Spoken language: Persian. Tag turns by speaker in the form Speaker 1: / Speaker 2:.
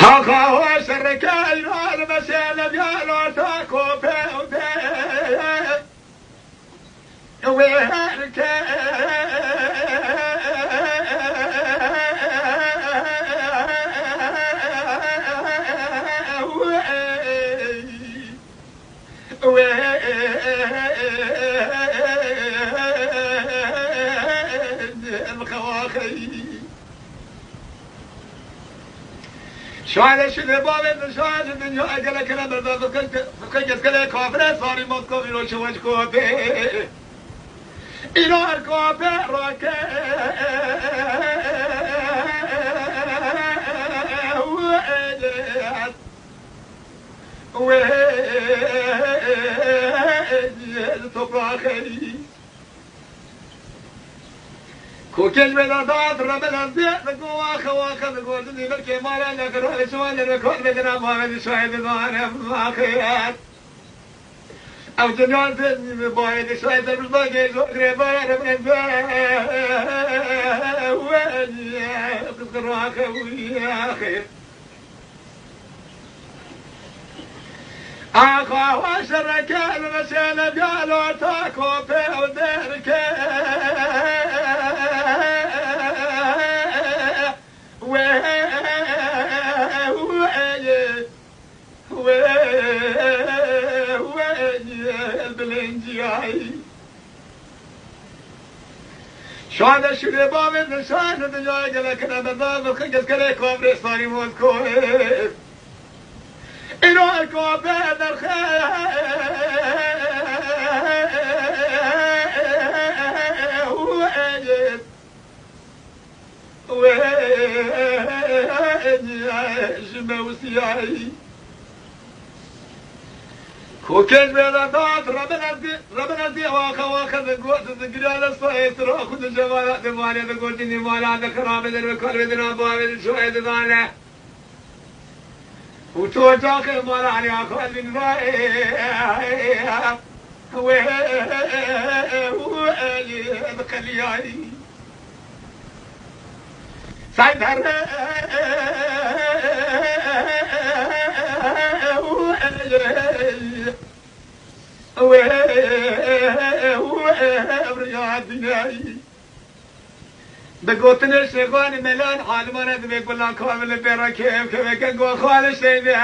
Speaker 1: آقا شرکای را مسئله بیالا تا کوپه و ده ویرکه شاید شده باید شاید دنیا اگر کنه برداشت فکر کنه کافر ساری مسکو رو شوش کوپه اینو هر کوپه را که توپراخی کوکل بدادات ربنا زيت واخا واخا نقول لي بركي ما لنا كروه شوال نكون بدنا ما من شاهد انا ما خيات او جنان زين بايد شاهد بالباقي زو قريبا من وين كروه ويا خير اخا وشرك المسألة قالوا تاكو في ودرك شاید شده با من شاید دنیای گله کنه بزن و خیلی گله کابر ساری موسکو اینو کابر در خیلی موسیایی کوکش بیادات ربنا دی واخا زنگوت زنگریال سایت را خود جوالات مالی دگوتی نیمالات خراب در بکار بدنا باید شاید دانه و تو جاک مالا علی آخوال بین وی بخلیایی سعید هر بگوتن شیخان ملان حالمانه بگولا کامل پیرا کیف که بگو خالش دیده